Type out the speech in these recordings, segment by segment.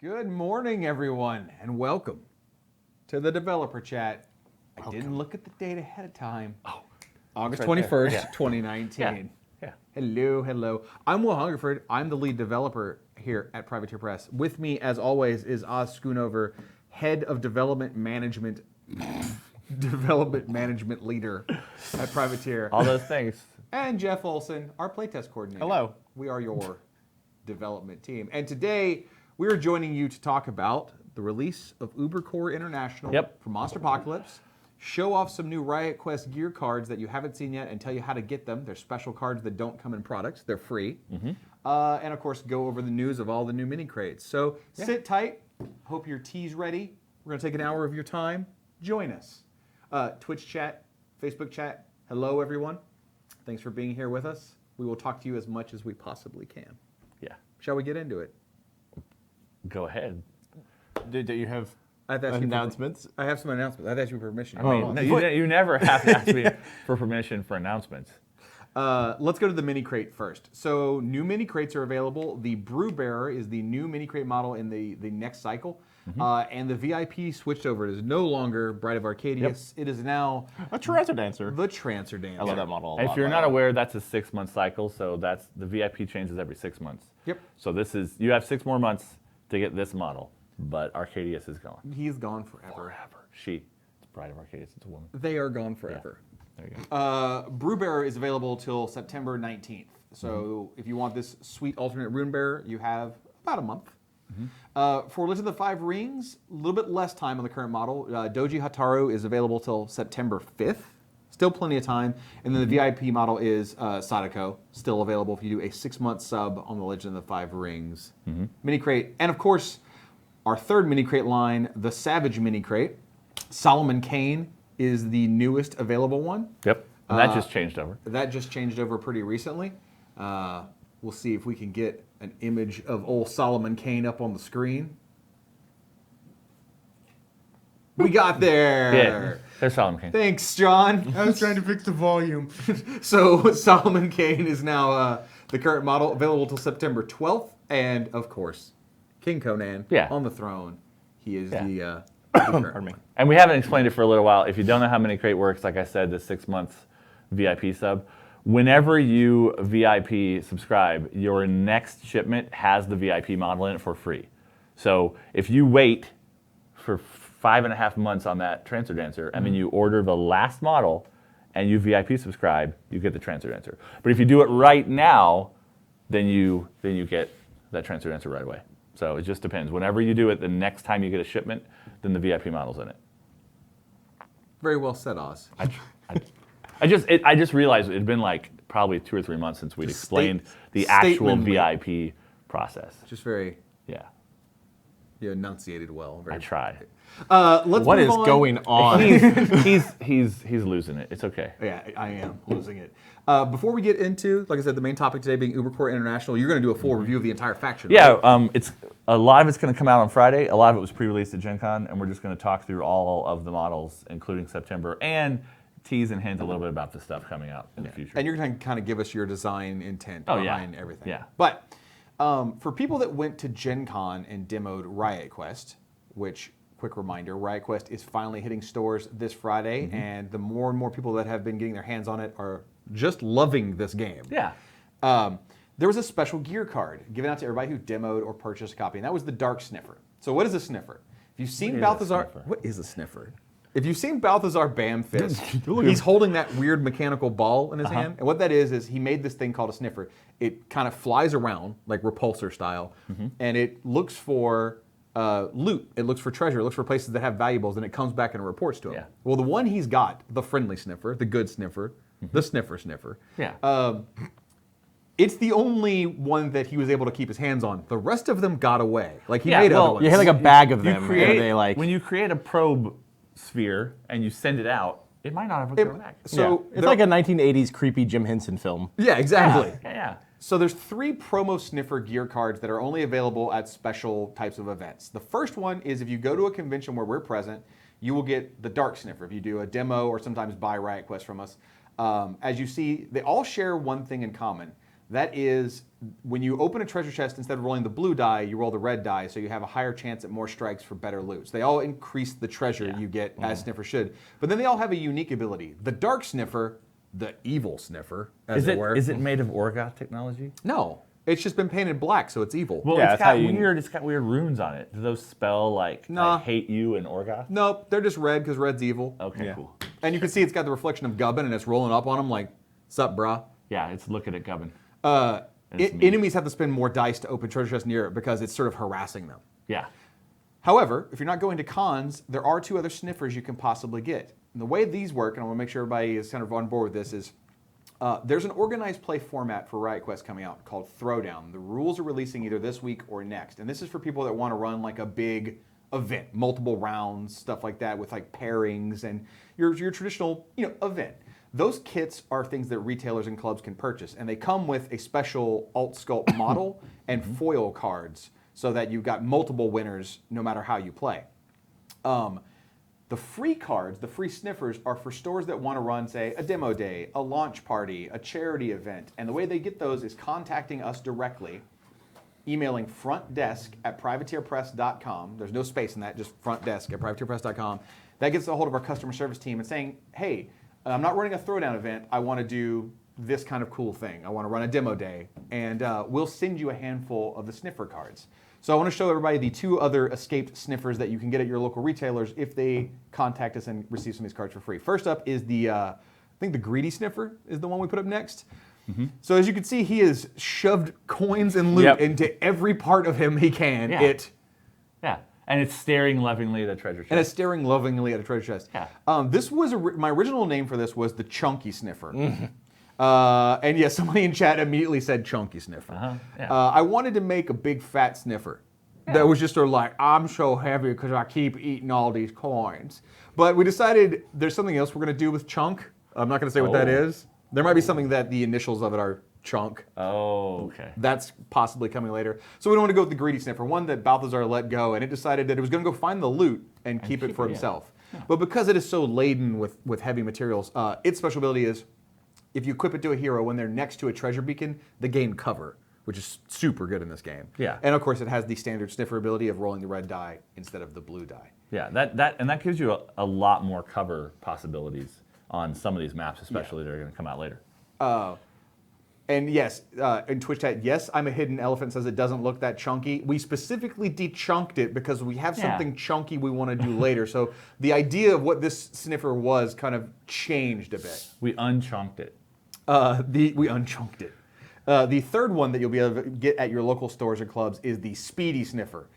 Good morning, everyone, and welcome to the developer chat. I didn't look at the date ahead of time. August 21st, 2019. Yeah. Hello. I'm Will Hungerford. I'm the lead developer here at Privateer Press. With me, as always, is Oz Schoonover, head of development management leader at Privateer. All those things. And Jeff Olson, our playtest coordinator. Hello. We are your development team. And today, we are joining you to talk about the release of Ubercorp International for Monster Apocalypse, show off some new Riot Quest gear cards that you haven't seen yet and tell you how to get them. They're special cards that don't come in products. They're free. And, of course, go over the news of all the new mini crates. So sit tight. Hope your tea's ready. We're going to take an hour of your time. Join us. Twitch chat, Facebook chat. Hello, everyone. Thanks for being here with us. We will talk to you as much as we possibly can. Yeah. Shall we get into it? Go ahead. Do you have I have to ask you announcements? I have some announcements. I have to ask you for permission. No, you never have to ask me for permission for announcements. Let's go to the mini crate first. So new mini crates are available. The Brew Bearer is the new mini crate model in the next cycle. And the VIP switched over. It is no longer Bride of Arcadius. It is now A Trancer Dancer. the Trancer Dancer. I love that model a If lot. you're not aware, that's a 6-month cycle, so that's the VIP changes every 6 months. Yep. So this is, you have 6 more months to get this model, but Arcadius is gone. He's gone forever. Forever. It's Bride of Arcadius, it's a woman. They are gone forever. There you go. Brew Bearer is available till September 19th. So if you want this sweet alternate Rune Bearer, you have about a month. For Legend of the Five Rings, a little bit less time on the current model. Doji Hataru is available till September 5th. Still plenty of time. And then the VIP model is Sadako, still available if you do a 6-month sub on the Legend of the Five Rings mini crate. And of course, our third mini crate line, the Savage mini crate. Solomon Kane is the newest available one. Yep. And that just changed over. That just changed over pretty recently. We'll see if we can get an image of old Solomon Kane up on the screen. We got there. Yeah. There's Solomon Kane. Thanks, John. I was trying to fix the volume. So Solomon Kane is now the current model, available till September 12th. And, of course, King Conan on the throne. He is the current one. And we haven't explained it for a little while. If you don't know how mini crate works, like I said, the 6 months VIP sub. Whenever you VIP subscribe, your next shipment has the VIP model in it for free. So if you wait for 5.5 months on that Trancer Dancer, and then you order the last model and you VIP subscribe, you get the Trancer Dancer. But if you do it right now, then you get that Trancer Dancer right away. So it just depends. Whenever you do it, the next time you get a shipment, then the VIP model's in it. Very well said, Oz. I just realized it had been like probably 2 or 3 months since we'd explained the actual VIP process. Just very, Yeah, you enunciated well. Very I tried. Let's What move is on. going on? He's losing it. It's okay. Yeah, I am losing it. Before we get into, like I said, the main topic today being Ubercorp International, you're going to do a full review of the entire faction. Yeah, right? it's a lot of it's going to come out on Friday. A lot of it was pre-released at Gen Con, and we're just going to talk through all of the models, including September, and tease and hint a little bit about the stuff coming out in the future. And you're going to kind of give us your design intent behind everything. Yeah. But for people that went to Gen Con and demoed Riot Quest, which, quick reminder, Riot Quest is finally hitting stores this Friday, and the more and more people that have been getting their hands on it are just loving this game. Yeah. There was a special gear card given out to everybody who demoed or purchased a copy, and that was the Dark Sniffer. So what is a sniffer? If you've seen Balthazar... What is a sniffer? If you've seen Balthazar Bamfist, he's holding that weird mechanical ball in his hand. And what that is he made this thing called a sniffer. It kind of flies around, like repulsor style, and it looks for loot. It looks for treasure. It looks for places that have valuables, and it comes back and reports to him. Yeah. Well, the one he's got, the friendly sniffer, the good sniffer, the sniffer. Yeah. It's the only one that he was able to keep his hands on. The rest of them got away. Like, he made other ones. You had like a bag of them. When you create a probe sphere and you send it out, it might not have a back. So it's like a 1980s creepy Jim Henson film. Yeah, exactly. Yeah. So there's 3 promo sniffer gear cards that are only available at special types of events. The first one is if you go to a convention where we're present, you will get the Dark Sniffer if you do a demo or sometimes buy Riot Quest from us. As you see, they all share one thing in common. That is, when you open a treasure chest, instead of rolling the blue die, you roll the red die, so you have a higher chance at more strikes for better loot. So they all increase the treasure you get, as Sniffer should. But then they all have a unique ability. The Dark Sniffer, the evil Sniffer, as it were. Is it made of Orgoth technology? No. It's just been painted black, so it's evil. Well, Yeah, it's got weird runes on it. Do those spell like Nah. I hate you and Orgoth? Nope, they're just red because red's evil. Okay, cool. And you can see it's got the reflection of Gubbin, and it's rolling up on him like, sup, brah. Yeah, it's looking at Gubbin. Enemies have to spend more dice to open treasure chests near it because it's sort of harassing them. Yeah. However, if you're not going to cons, there are 2 other sniffers you can possibly get. And the way these work, and I want to make sure everybody is kind of on board with this, is there's an organized play format for Riot Quest coming out called Throwdown. The rules are releasing either this week or next. And this is for people that want to run like a big event, multiple rounds, stuff like that with like pairings and your traditional event. Those kits are things that retailers and clubs can purchase, and they come with a special alt sculpt model and foil cards so that you've got multiple winners no matter how you play. The free cards, the free sniffers, are for stores that want to run, say, a demo day, a launch party, a charity event. And the way they get those is contacting us directly, emailing frontdesk@privateerpress.com. There's no space in that, just frontdesk@privateerpress.com. That gets a hold of our customer service team and saying, hey, I'm not running a throwdown event. I want to do this kind of cool thing. I want to run a demo day. And we'll send you a handful of the sniffer cards. So I want to show everybody the 2 other escaped sniffers that you can get at your local retailers if they contact us and receive some of these cards for free. First up is the, I think the greedy sniffer is the one we put up next. So as you can see, he has shoved coins and loot into every part of him he can. Yeah. And it's staring lovingly at a treasure chest. And it's staring lovingly at a treasure chest. Yeah. This was my original name for this was the Chunky Sniffer. And yes, somebody in chat immediately said Chunky Sniffer. I wanted to make a big fat sniffer that was just sort of like, I'm so heavy because I keep eating all these coins. But we decided there's something else we're going to do with Chunk. I'm not going to say what that is. There might be something that the initials of it are Chunk. Oh, okay. That's possibly coming later. So we don't want to go with the greedy sniffer, one that Balthazar let go, and it decided that it was going to go find the loot and keep it for himself. Yeah. But because it is so laden with heavy materials, its special ability is if you equip it to a hero when they're next to a treasure beacon, they gain cover, which is super good in this game. Yeah. And of course, it has the standard sniffer ability of rolling the red die instead of the blue die. Yeah, that gives you a lot more cover possibilities on some of these maps, especially that are going to come out later. And yes, in Twitch chat, yes, I'm a hidden elephant says it doesn't look that chunky. We specifically dechunked it because we have something chunky we want to do later. So the idea of what this sniffer was kind of changed a bit. We unchunked it. We unchunked it. The third one that you'll be able to get at your local stores or clubs is the Speedy Sniffer.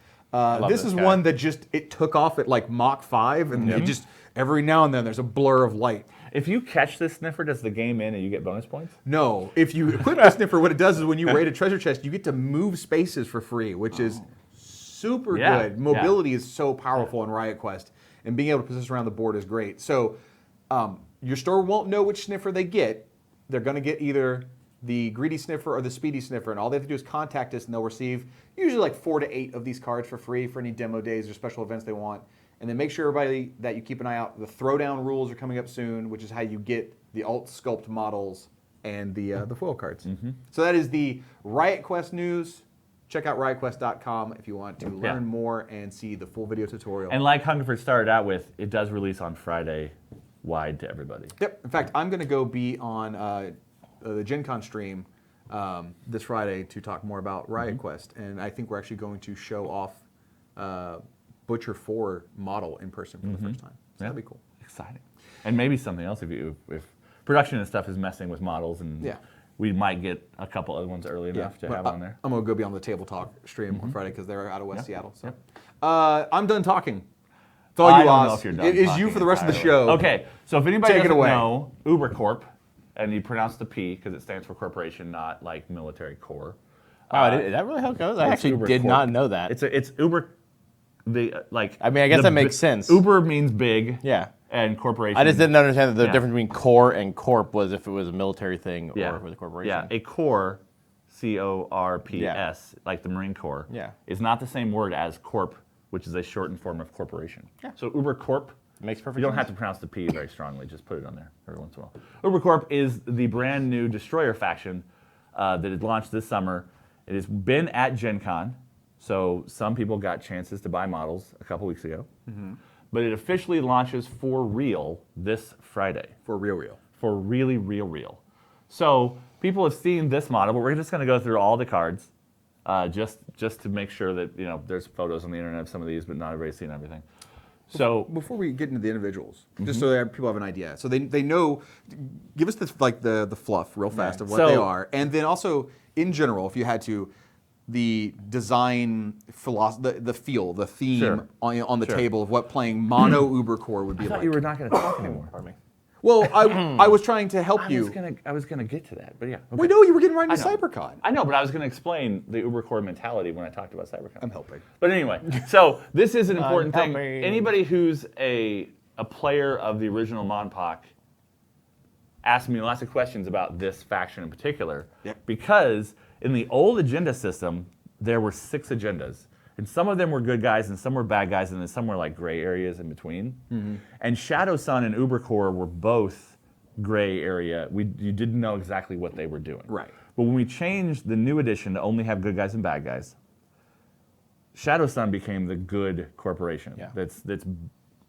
This is one that it took off at like Mach 5, and it just every now and then there's a blur of light. If you catch this sniffer, does the game end and you get bonus points? No. If you equip the sniffer, what it does is when you raid a treasure chest, you get to move spaces for free, which is super good. Mobility is so powerful in Riot Quest, and being able to position around the board is great. So your store won't know which sniffer they get. They're going to get either the greedy sniffer or the speedy sniffer, and all they have to do is contact us, and they'll receive usually like 4 to 8 of these cards for free for any demo days or special events they want. And then make sure, everybody, that you keep an eye out. The throwdown rules are coming up soon, which is how you get the alt sculpt models and the foil cards. So that is the Riot Quest news. Check out riotquest.com if you want to learn more and see the full video tutorial. And like Hungerford started out with, it does release on Friday wide to everybody. Yep. In fact, I'm going to go be on the Gen Con stream this Friday to talk more about Riot Quest. And I think we're actually going to show off Butcher 4 model in person for the first time. So that'd be cool. Exciting. And maybe something else if production and stuff is messing with models, and we might get a couple other ones early enough to have on there. I'm going to go be on the Table Talk stream on Friday because they're out of West Seattle. So I'm done talking. It's all I you, don't Oz. know if you're done It is you talking for the rest of the entirely. show. Okay, so if anybody Take it doesn't away. know, Ubercorp, and you pronounce the P because it stands for corporation, not like military corps. Wow, is that really how it goes? I actually did Ubercorp. not know that. It's Uber. I mean, I guess that makes sense. Uber means big. Yeah. And corporation. I just didn't understand that the difference between core and corp was if it was a military thing or with a corporation. Yeah, a corps, C-O-R-P-S, like the Marine Corps, is not the same word as corp, which is a shortened form of corporation. Yeah. So Ubercorp, makes perfect you don't sense. have to pronounce the P very strongly, just put it on there every once in a while. Ubercorp is the brand new destroyer faction that had launched this summer. It has been at Gen Con, so some people got chances to buy models a couple weeks ago. But it officially launches for real this Friday. For real. For really real. So people have seen this model, but we're just going to go through all the cards, just to make sure that there's photos on the internet of some of these, but not everybody's seen everything. So before we get into the individuals, just so that people have an idea, so they know, give us the fluff real fast of what they are, and then also in general, if you had to, the design philosophy, the feel, the theme on the table of what playing mono Ubercorp would be I thought like. you were not going to talk anymore. Pardon me. Well, I was trying to help you. I was gonna get to that, but yeah. Okay. We know you were getting right into I know. CyberCon. I know, but I was going to explain the Ubercorp mentality when I talked about CyberCon. I'm helping. But anyway, so this is an important thing. helping. Anybody who's a player of the original Monpoc asked me lots of questions about this faction in particular, because in the old agenda system, there were 6 agendas. And some of them were good guys, and some were bad guys, and then some were like gray areas in between. And Shadow Sun and Ubercorp were both gray area. You didn't know exactly what they were doing. Right. But when we changed the new edition to only have good guys and bad guys, Shadow Sun became the good corporation. That's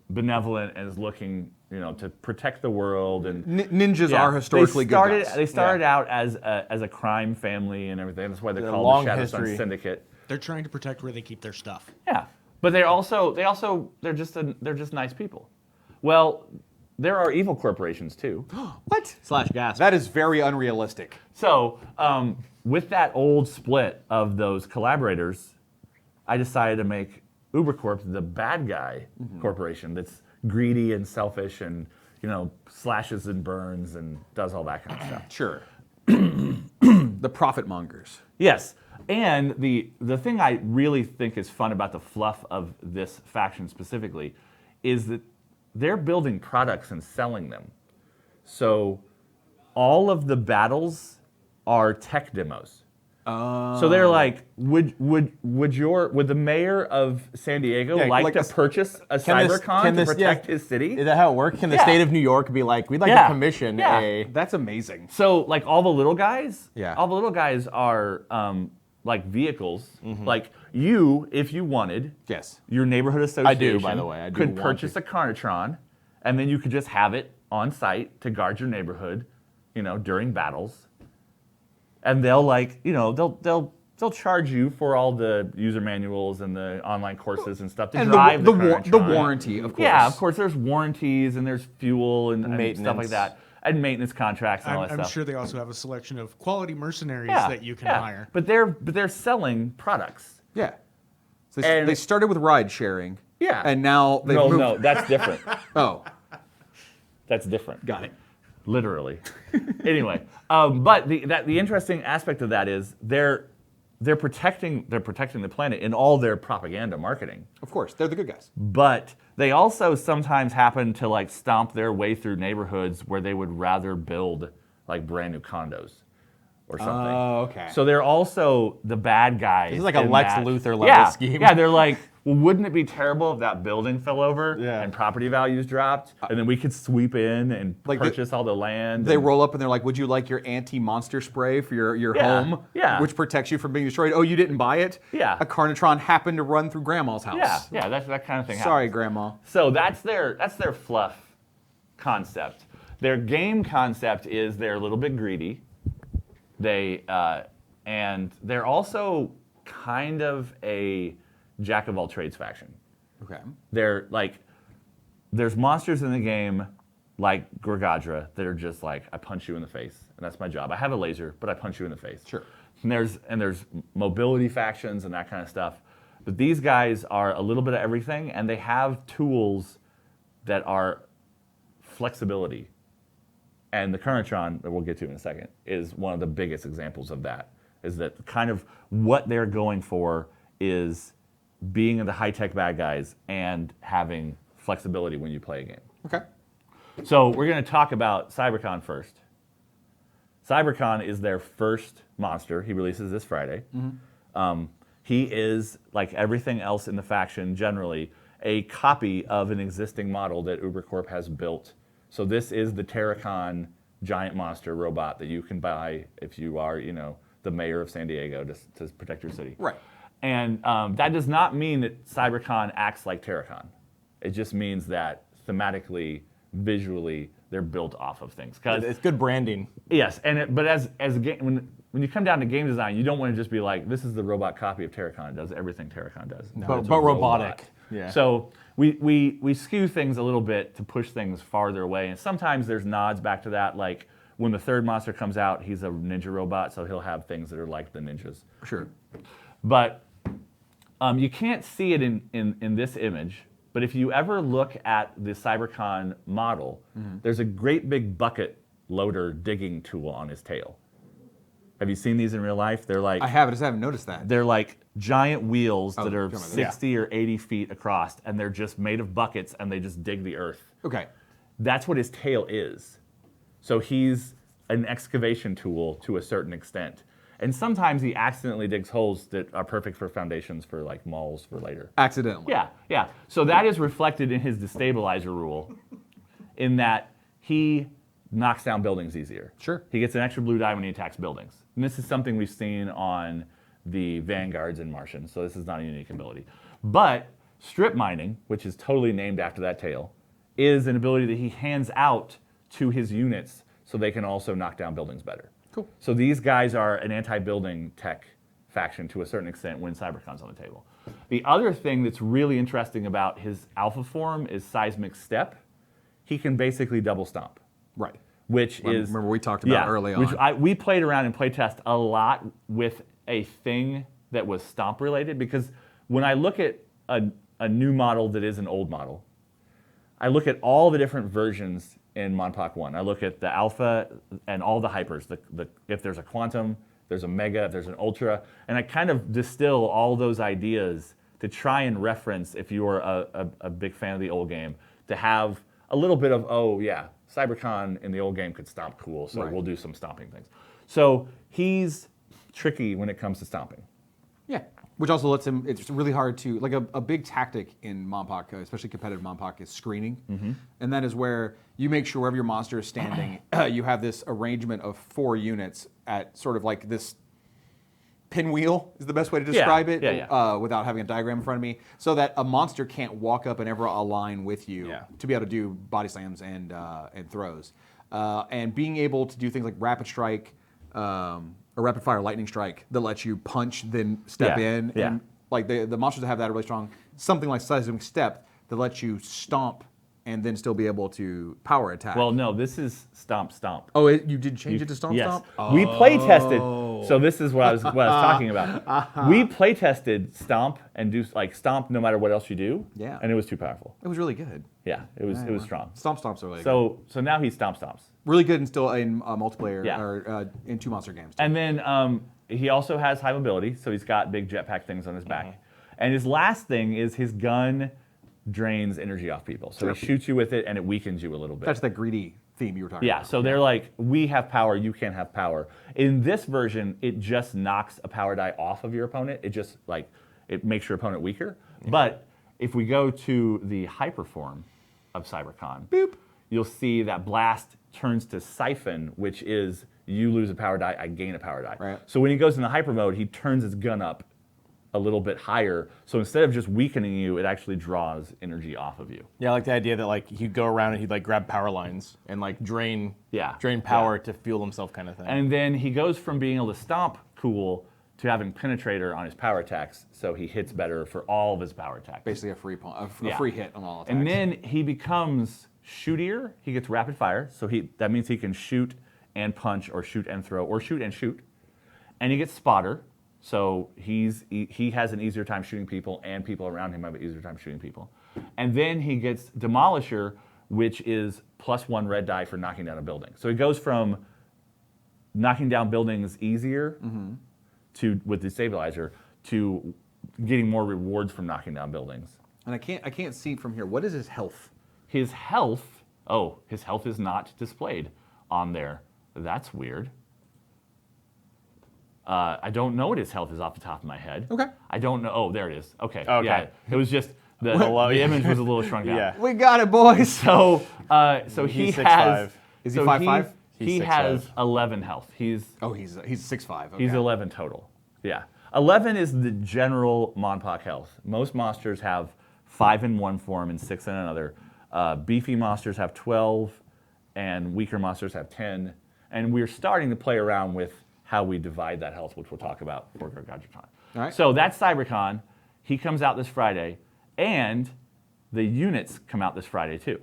benevolent and is looking, to protect the world. And Ninjas are historically good guys. They started out as a crime family and everything. That's why they're called long the Shadow history. Sun Syndicate. They're trying to protect where they keep their stuff. Yeah, but they're just nice people. Well, there are evil corporations too. What? / gas. That is very unrealistic. So with that old split of those collaborators, I decided to make Ubercorp the bad guy corporation that's greedy and selfish and slashes and burns and does all that kind of stuff. Sure. The profit mongers. Yes. And the thing I really think is fun about the fluff of this faction specifically is that they're building products and selling them. So all of the battles are tech demos. So they're like, would the mayor of San Diego like to purchase a CyberCon to protect his city? Is that how it works? Can the state of New York be like, we'd like to commission a... That's amazing. So like all the little guys, Yeah. all the little guys are like vehicles. Like you, if you wanted, Yes. your neighborhood association I do, by the way. I do could want purchase to. a Carnotron, and then you could just have it on site to guard your neighborhood, during battles. And they'll they'll charge you for all the user manuals and the online courses and stuff to And drive the Carnotron. warranty, of course. Yeah, of course. There's warranties and there's fuel and stuff like maintenance. that, and maintenance contracts and all that I'm stuff. sure they also have a selection of quality mercenaries Yeah, that you can yeah. hire. But they're selling products. Yeah. So And- they started with ride sharing. Yeah. And now they've moved. No, that's different. Oh, That's different. got it. Literally. Anyway, but the interesting aspect of that is they're protecting the planet in all their propaganda marketing. Of course, they're the good guys. But they also sometimes happen to like stomp their way through neighborhoods where they would rather build like brand new condos or something. Oh, okay. So they're also the bad guys. This is like a in Lex that. Luthor level Yeah, scheme. Yeah, they're like, well, wouldn't it be terrible if that building fell over Yeah. and property values dropped, and then we could sweep in and Like purchase all the land? They and- roll up and they're like, "Would you like your anti-monster spray for your Yeah, home, yeah. which protects you from being destroyed?" Oh, you didn't buy it? Yeah. A Carnotron happened to run through Grandma's house. Yeah, that kind of thing. Sorry, happens. Grandma. So that's their fluff concept. Their game concept is they're a little bit greedy. And they're also kind of a jack of all trades faction. Okay. They're like, there's monsters in the game like Gorgotron that are just like, I punch you in the face, and that's my job. I have a laser, but I punch you in the face. Sure. And there's mobility factions and that kind of stuff. But these guys are a little bit of everything, and they have tools that are flexibility. And the Carnotron, that we'll get to in a second, is one of the biggest examples of that. Is that kind of what they're going for is being the high-tech bad guys and having flexibility when you play a game. Okay. So we're going to talk about CyberCon first. CyberCon is their first monster. He releases this Friday. He is, like everything else in the faction generally, a copy of an existing model that Ubercorp has built. So this is the Terracon giant monster robot that you can buy if you are, the mayor of San Diego to protect your city. Right. And that does not mean that CyberCon acts like Terracon. It just means that thematically, visually, they're built off of things. It's good branding. Yes, but as a game, when you come down to game design, you don't want to just be like, this is the robot copy of Terracon. It does everything Terracon does. But It's a robotic. robot. Yeah. So we skew things a little bit to push things farther away, and sometimes there's nods back to that, like when the third monster comes out, he's a ninja robot, so he'll have things that are like the ninjas. Sure. But you can't see it in this image, but if you ever look at the CyberCon model, there's a great big bucket loader digging tool on his tail. Have you seen these in real life? They're like I just haven't noticed that. they're like giant wheels that you're are talking about 60 or 80 feet across, and they're just made of buckets, and they just dig the earth. Okay. That's what his tail is. So he's an excavation tool to a certain extent. And sometimes he accidentally digs holes that are perfect for foundations for like malls for later. Accidentally. Yeah. So that is reflected in his destabilizer rule, in that he knocks down buildings easier. Sure. He gets an extra blue die when he attacks buildings. And this is something we've seen on the Vanguards and Martians, so this is not a unique ability. But strip mining, which is totally named after that tail, is an ability that he hands out to his units so they can also knock down buildings better. Cool. So these guys are an anti-building tech faction to a certain extent when CyberCon's on the table. The other thing that's really interesting about his alpha form is seismic step. He can basically double stomp. Right. Which is... Remember we talked about early on. Which we played around and play test a lot with a thing that was stomp related, because when I look at a new model that is an old model, I look at all the different versions in Monpok 1. I look at the alpha and all the hypers. If there's a quantum, there's a mega, if there's an ultra, and I kind of distill all those ideas to try and reference, if you are a big fan of the old game, to have a little bit of, oh yeah, CyberCon in the old game could stomp cool, so we'll do some stomping things. So he's tricky when it comes to stomping. Yeah. Which also lets him, it's really hard to, like a big tactic in Monpok, especially competitive Monpok, is screening. And that is where you make sure wherever your monster is standing, you have this arrangement of 4 units at sort of like this pinwheel is the best way to describe it without having a diagram in front of me, so that a monster can't walk up and ever align with you to be able to do body slams and throws. And being able to do things like rapid strike, a rapid fire lightning strike that lets you punch, then step in. And like the monsters that have that are really strong. Something like seismic step that lets you stomp and then still be able to power attack. Well, no, this is stomp stomp. Oh, you did change it to stomp Yes. stomp? We play tested. So this is what I was talking about. We play tested stomp and do like stomp no matter what else you do. Yeah. And it was too powerful. It was really good. Yeah, it was strong. Stomp stomps are really good. So now he stomp stomps. Really good and still in multiplayer Yeah. or in 2 monster games. Too. And then he also has high mobility, so he's got big jetpack things on his back. And his last thing is his gun drains energy off people. So he shoots you with it and it weakens you a little bit. That's the greedy theme you were talking Yeah, about. so they're like, we have power, you can't have power. In this version, it just knocks a power die off of your opponent. It just like, it makes your opponent weaker. But if we go to the hyper form of CyberCon, you'll see that blast turns to siphon, which is you lose a power die, I gain a power die. Right. So when he goes into hyper mode, he turns his gun up a little bit higher. So instead of just weakening you, it actually draws energy off of you. Yeah, I like the idea that like he'd go around and he'd like grab power lines and like drain power to fuel himself, kind of thing. And then he goes from being able to stomp cool to having penetrator on his power attacks, so he hits better for all of his power attacks. Basically a free hit on all attacks. And then he becomes shootier. He gets rapid fire, so that means he can shoot and punch, or shoot and throw, or shoot and shoot. And he gets spotter, so he has an easier time shooting people, and people around him have an easier time shooting people. And then he gets demolisher, which is +1 red die for knocking down a building. So he goes from knocking down buildings easier to with the stabilizer to getting more rewards from knocking down buildings. And I can't see from here. What is his health? His health is not displayed on there. That's weird. I don't know what his health is off the top of my head. Okay. I don't know. Oh, there it is. Okay. Okay. Yeah. It was just the image was a little shrunk down. Yeah. We got it, boys. So he He's has. 6'5". Is he 5'5"? He 6'5". has 11 health. He's 6'5". Okay. He's 11 total. Yeah. 11 is the general Monpok health. Most monsters have 5 in one form and 6 in another. Beefy monsters have 12, and weaker monsters have 10. And we're starting to play around with how we divide that health, which we'll talk about for Gorgotron. All right. So that's CyberCon. He comes out this Friday, and the units come out this Friday too.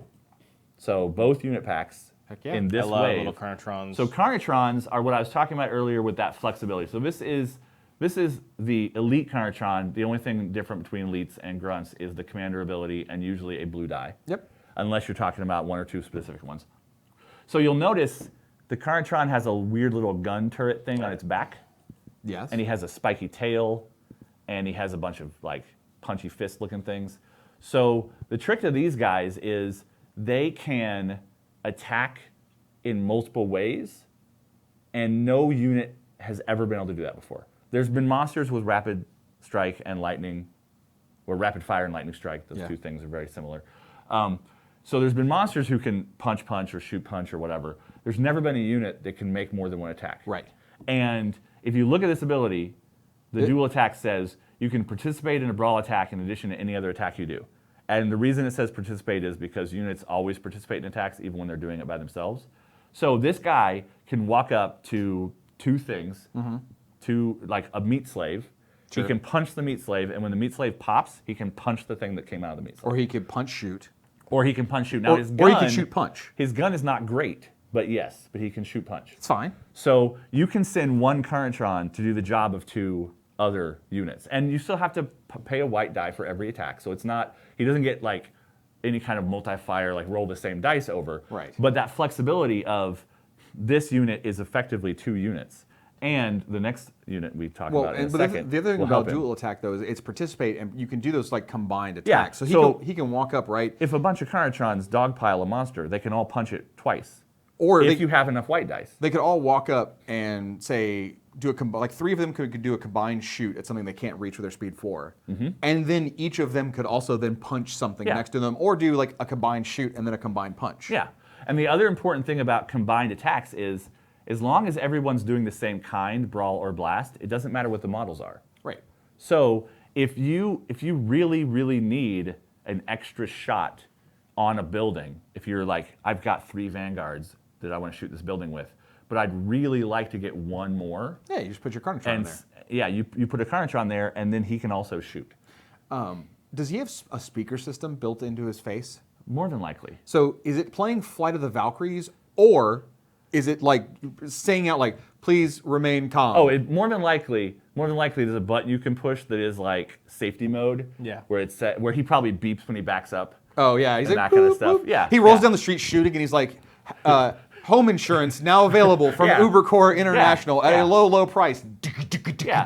So both unit packs Heck yeah. in this I love wave. little Carnotrons. So Carnotrons are what I was talking about earlier with that flexibility. So this is the elite Carnotron. The only thing different between elites and grunts is the commander ability and usually a blue die. Yep. Unless you're talking about 1 or 2 specific ones. So you'll notice the Carnotron has a weird little gun turret thing on its back. Yes. And he has a spiky tail, and he has a bunch of like punchy fist looking things. So the trick to these guys is they can attack in multiple ways, and no unit has ever been able to do that before. There's been monsters with rapid strike and lightning, or rapid fire and lightning strike. Those two things are very similar. So there's been monsters who can punch or shoot punch or whatever. There's never been a unit that can make more than one attack. Right. And if you look at this ability, the dual attack says you can participate in a brawl attack in addition to any other attack you do. And the reason it says participate is because units always participate in attacks even when they're doing it by themselves. So this guy can walk up to 2 things, to like a meat slave. Sure. He can punch the meat slave, and when the meat slave pops, he can punch the thing that came out of the meat slave. Or he could punch shoot. Or he can punch shoot. Now his gun, or he can shoot punch. His gun is not great, but he can shoot punch. It's fine. So you can send 1 Carnotron to do the job of 2 other units. And you still have to pay a white die for every attack. So it's not, he doesn't get like any kind of multi-fire, like roll the same dice over. Right. But that flexibility of this unit is effectively 2 units. And the next unit we talk about in a second. The other thing will about help him. dual attack though is it's participate, and you can do those like combined Yeah, attacks. So so- he can walk up right, If a bunch of Carnotrons dogpile a monster, they can all punch it twice. or If you have enough white dice. they could all walk up and say like 3 of them could do a combined shoot at something they can't reach with their speed 4, and then each of them could also then punch something Yeah. next to them, or do like a combined shoot and then a combined punch. Yeah. And the other important thing about combined attacks is as long as everyone's doing the same kind, brawl or blast, it doesn't matter what the models are. Right. So if you really, really need an extra shot on a building, if you're like, I've got 3 vanguards that I want to shoot this building with, but I'd really like to get 1 more. Yeah, you just put your Carnotron in there. Yeah, you put a Carnotron there, and then he can also shoot. Does he have a speaker system built into his face? More than likely. So is it playing Flight of the Valkyries, or is it like saying out like, please remain calm? Oh, more than likely, there's a button you can push that is like safety mode. Yeah. Where it's set, where he probably beeps when he backs up. Oh yeah, he's and like that kind of boop, stuff. boop. Yeah, He rolls yeah. down the street shooting, and he's like, home insurance now available from Yeah. Ubercorp International at Yeah. a low price. Yeah.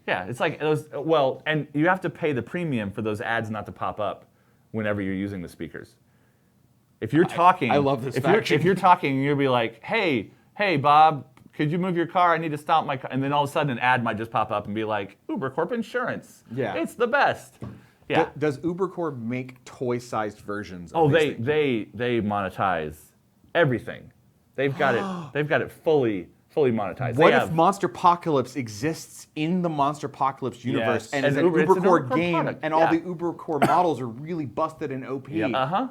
Yeah, it's like those. Well, and you have to pay the premium for those ads not to pop up whenever you're using the speakers. If you're talking, I love this If faction. you're talking, you'll be like, hey, Bob, could you move your car? I need to stop my car. And then all of a sudden, an ad might just pop up and be like, Ubercorp Insurance. Yeah. It's the best. Yeah. Does Ubercorp make toy-sized versions? Of Oh, these things? they monetize everything. They've got it. They've got it fully monetized. What They if have- Monsterpocalypse exists in the Monsterpocalypse universe Yes. and As is an Uber- it's an Ubercorp Ubercorp game, product, and all yeah. the Ubercorp models are really busted and OP? Uh-huh.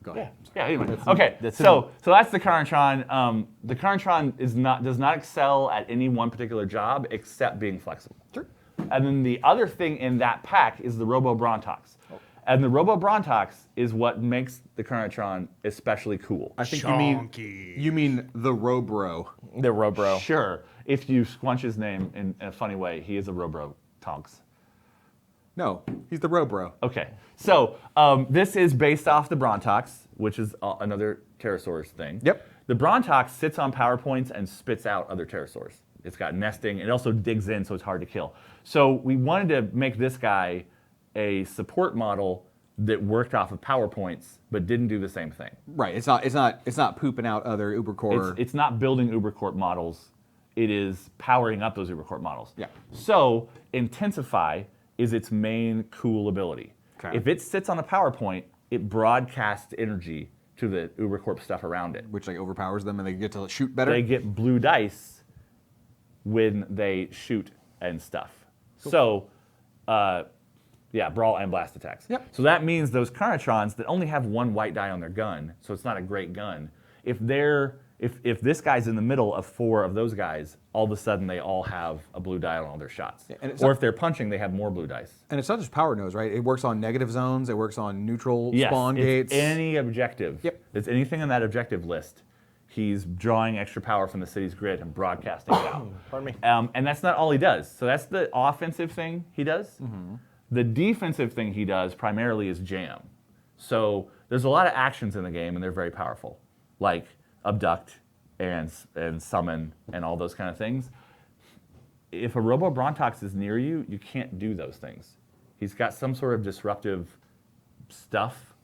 Go ahead. Yeah. Anyway. Okay. So that's the Carnotron. The Carnotron does not excel at any one particular job except being flexible. Sure. And then the other thing in that pack is the Robo Brontox. And the Robo Brontox is what makes the Carnotron especially cool. I think Chonky. you mean the Robro. The Robro. Sure. If you squunch his name in a funny way, he is a Robo Tonks. No, he's the Robro. Okay, so this is based off the Brontox, which is another pterosaurus thing. Yep. The Brontox sits on power points and spits out other pterosaurs. It's got nesting. It also digs in, so it's hard to kill. So we wanted to make this guy a support model that worked off of power points, but didn't do the same thing. Right. It's not pooping out other Ubercorp. It's not building Ubercorp models. It is powering up those Ubercorp models. Yeah. So Intensify is its main cool ability. Okay. If it sits on a PowerPoint, it broadcasts energy to the Ubercorp stuff around it. Which like overpowers them and they get to shoot better? They get blue dice when they shoot and stuff. Cool. So, brawl and blast attacks. Yep. So that means those Carnotrons that only have one white die on their gun, so it's not a great gun. If this guy's in the middle of 4 of those guys, all of a sudden they all have a blue die on all their shots. Yeah, or if they're punching, they have more blue dice. And it's not just power nodes, right? It works on negative zones. It works on neutral spawn gates. Any objective. Yep. It's anything on that objective list. He's drawing extra power from the city's grid and broadcasting it out. Pardon me. And that's not all he does. So that's the offensive thing he does. Mm-hmm. The defensive thing he does primarily is jam. So there's a lot of actions in the game, and they're very powerful, like abduct and summon and all those kind of things. If a Robo Brontox is near you, you can't do those things. He's got some sort of disruptive stuff,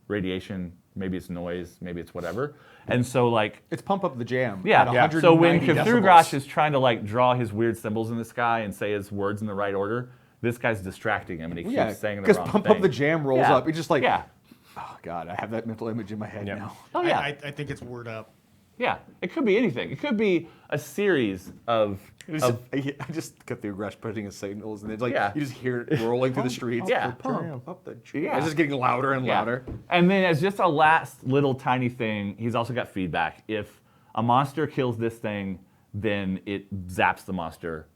radiation, maybe it's noise, maybe it's whatever. And so like... It's pump up the jam. Yeah. So when Cthulhu is trying to like draw his weird symbols in the sky and say his words in the right order, this guy's distracting him and he keeps saying the wrong thing. Because pump up the jam rolls up. You're just like, oh God, I have that mental image in my head now. Oh yeah. I think it's word up. Yeah, it could be anything. It could be a series of... I just got through Rush putting his signals, and it's like you just hear it rolling through the streets. Pump up the jam. It's just getting louder and louder. And then as just a last little tiny thing, he's also got feedback. If a monster kills this thing, then it zaps the monster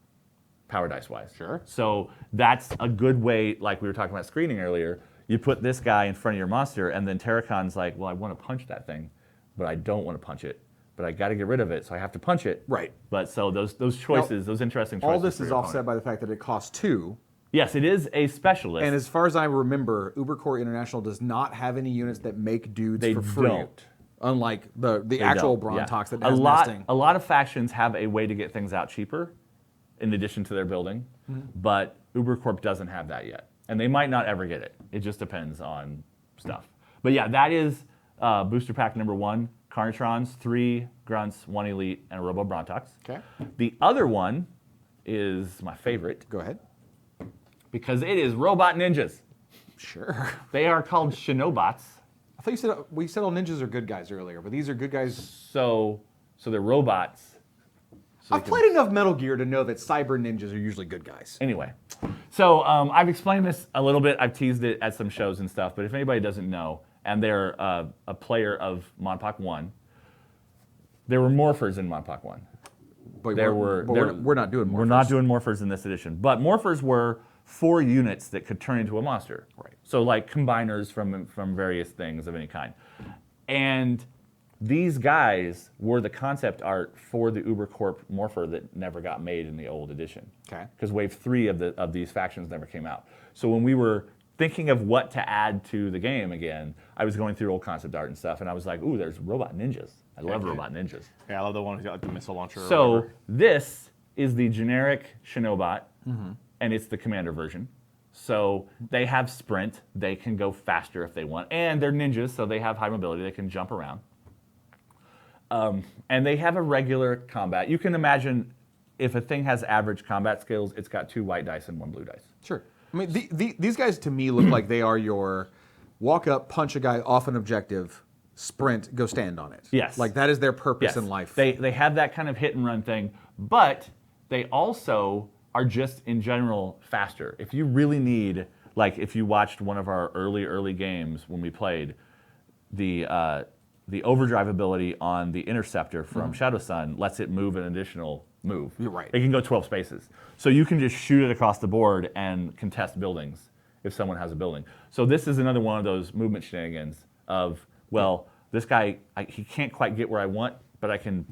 power dice-wise. Sure. So that's a good way, like we were talking about screening earlier, you put this guy in front of your monster, and then Terracon's like, well, I want to punch that thing, but I don't want to punch it. But I got to get rid of it, so I have to punch it. Right. But so those choices, those interesting choices. All this is offset by the fact that it costs 2. Yes, it is a specialist. And as far as I remember, Ubercorp International does not have any units that make dudes for free. Don't. Unlike the actual Brontox that has nesting. A lot of factions have a way to get things out cheaper, in addition to their building, but Ubercorp doesn't have that yet, and they might not ever get it. It just depends on stuff. But yeah, that is booster pack number 1. Carnotrons, 3 Grunts, 1 Elite, and a Robo Brontox. Okay. The other one is my favorite. Go ahead. Because it is Robot Ninjas. Sure. They are called Shinobots. I thought we said all ninjas are good guys earlier, but these are good guys. So they're robots. So I've played enough Metal Gear to know that cyber ninjas are usually good guys. Anyway, so I've explained this a little bit. I've teased it at some shows and stuff, but if anybody doesn't know, and they're a player of Monpok 1. There were morphers in Monpok 1. But we're not doing morphers. We're not doing morphers in this edition. But morphers were 4 units that could turn into a monster. Right. So like combiners from various things of any kind. And these guys were the concept art for the Ubercorp morpher that never got made in the old edition. Okay. Because wave 3 of these factions never came out. So when we were thinking of what to add to the game again, I was going through old concept art and stuff, and I was like, ooh, there's robot ninjas. I love robot ninjas. Yeah, I love the one who's got like the missile launcher. So this is the generic Shinobot, and it's the commander version. So they have sprint. They can go faster if they want, and they're ninjas, so they have high mobility. They can jump around. And they have a regular combat. You can imagine if a thing has average combat skills, it's got 2 white dice and 1 blue dice. Sure. I mean, these guys to me look like they are your walk up, punch a guy off an objective, sprint, go stand on it. Yes. Like that is their purpose in life. They have that kind of hit and run thing, but they also are just in general faster. If you really need, like if you watched one of our early games when we played, the overdrive ability on the Interceptor from Shadow Sun lets it move an additional move. You're right. It can go 12 spaces. So you can just shoot it across the board and contest buildings if someone has a building. So this is another one of those movement shenanigans of, well, this guy, he can't quite get where I want, but I can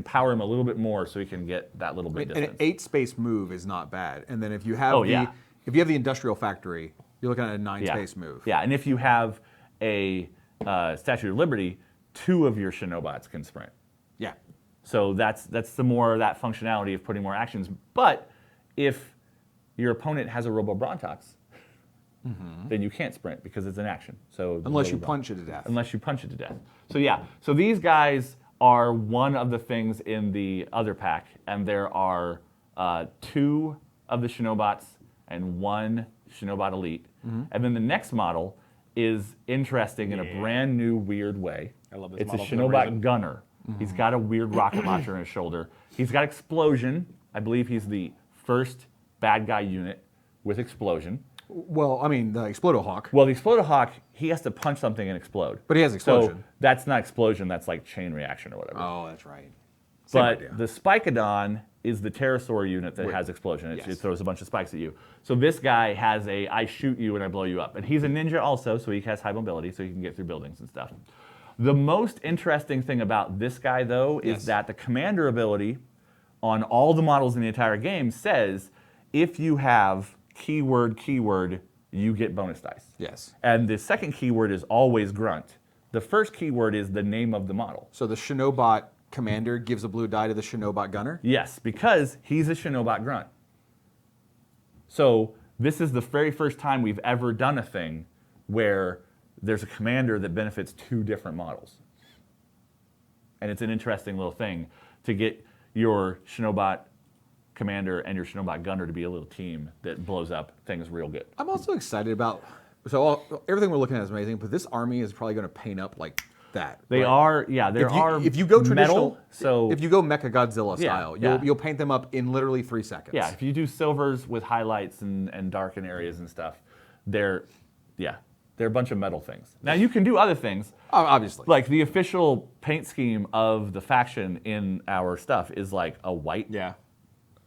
power him a little bit more so he can get that little bit distance. An 8-space move is not bad. And then if you have if you have the Industrial Factory, you're looking at a 9-space move. Yeah, and if you have a Statue of Liberty, 2 of your Shinobots can sprint. Yeah. So that's the more that functionality of putting more actions. But if your opponent has a Robo Brontox, then you can't sprint because it's an action. So unless you punch it to death. Unless you punch it to death. So yeah. So these guys are one of the things in the other pack, and there are 2 of the Shinobots and 1 Shinobot Elite. And then the next model is interesting in a brand new, weird way. I love this It's a model for no reason. Shinobot gunner. He's got a weird rocket launcher on his shoulder. He's got explosion. I believe he's the first bad guy unit with explosion. Well, I mean, the Explodo-Hawk. Well, the Explodo-Hawk, he has to punch something and explode. But he has explosion. So that's not explosion, that's like chain reaction or whatever. Oh, that's right. Same But idea. the Spikadon is the pterosaur unit that has explosion. It throws a bunch of spikes at you. So this guy has a I shoot you and I blow you up. And he's a ninja also, so he has high mobility, so he can get through buildings and stuff. The most interesting thing about this guy, though, is that the commander ability on all the models in the entire game says if you have keyword, you get bonus dice. Yes. And the second keyword is always grunt. The first keyword is the name of the model. So the Shinobot commander gives a blue die to the Shinobot gunner? Yes, because he's a Shinobot grunt. So this is the very first time we've ever done a thing where there's a commander that benefits two different models. And it's an interesting little thing to get your Shinobot commander and your Shinobot gunner to be a little team that blows up things real good. I'm also excited about, everything we're looking at is amazing, but this army is probably going to paint up like that. They are, yeah, there are If you go traditional, metal, so if you go Mecha Godzilla style, yeah. you'll paint them up in literally 3 seconds. yeah, if you do silvers with highlights and darken areas and stuff, they're a bunch of metal things. Now you can do other things. Obviously. Like the official paint scheme of the faction in our stuff is like a white,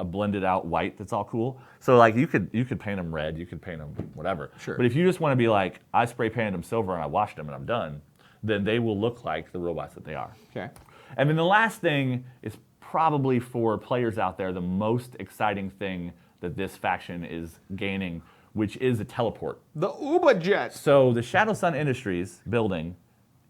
a blended out white that's all cool. So like you could paint them red, you could paint them whatever. Sure. But if you just want to be like, I spray painted them silver and I washed them and I'm done, then they will look like the robots that they are. Okay. And then the last thing is probably for players out there the most exciting thing that this faction is gaining, which is a teleport. The Uba Jet. So the Shadow Sun Industries building